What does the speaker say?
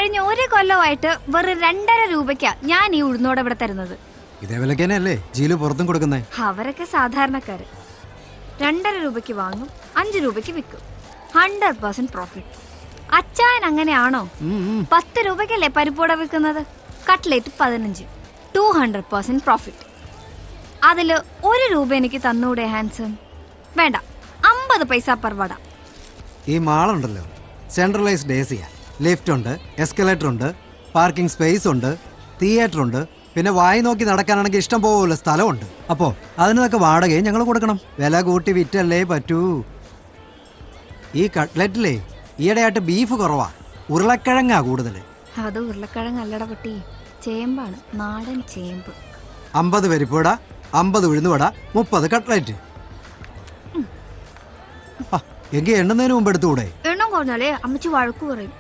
കഴിഞ്ഞ ഒരു കൊല്ലമായിട്ട് വെറും 2.5 രൂപയ്ക്കാ ഞാൻ ഈ ഉഴുന്നോടെ ഇവിടെ തരുന്നത്. ഇതേ വിലക്കല്ലേ ജീല് പുറത്തും കൊടുക്കുന്നേ. അവരൊക്കെ സാധാരണക്കാര്. 2.5 രൂപയ്ക്ക് വാങ്ങും, 5 രൂപയ്ക്ക് വിൽക്കും. 100% പ്രോഫിറ്റ്. അച്ചായൻ അങ്ങനെയാണോ? 10 രൂപയ്ക്കല്ലേ പരിപ്പോട വിൽക്കുന്നത്? Cutlet 15, 200% profit. അതില് 1 രൂപ എനിക്ക് തന്നൂടെ ഹാൻസം? വേണ്ട, 50 പൈസ പെർ വട. ഈ മാളുണ്ടല്ലോ സെൻട്രലൈസ്ഡ് AC, ലിഫ്റ്റ് ഉണ്ട്, എസ്കലേറ്റർ ഉണ്ട്, പാർക്കിംഗ് സ്പേസ് ഉണ്ട്, തിയേറ്റർ ഉണ്ട്, പിന്നെ വായി നോക്കി നടക്കാനാണെങ്കിൽ ഇഷ്ടം പോലെ സ്ഥലമുണ്ട്. അപ്പോ അതിനൊക്കെ വാടകയും ഞങ്ങൾ കൊടുക്കണം. വില കൂട്ടി വിറ്റല്ലേ പറ്റൂ. ഈ കട്ട്ലറ്റിലേ ഈയിടെയായിട്ട് ബീഫ് കുറവാ, ഉരുളക്കിഴങ്ങാ കൂടുതൽ. അത് ഉരുളക്കിഴങ്ങല്ലട പൊട്ടി, ചേമ്പാണ്, നാടൻ ചേമ്പ്. 50 പരിപ്പുവട, 50 ഉഴുന്നുവട, 30 കട്ട്ലറ്റ്. എങ്കിൽ എണ്ണുന്നതിന് മുമ്പ് എടുത്തുകൂടെ? എണ്ണം കുറഞ്ഞാലേ അമ്മച്ചി വഴക്കു പറയും.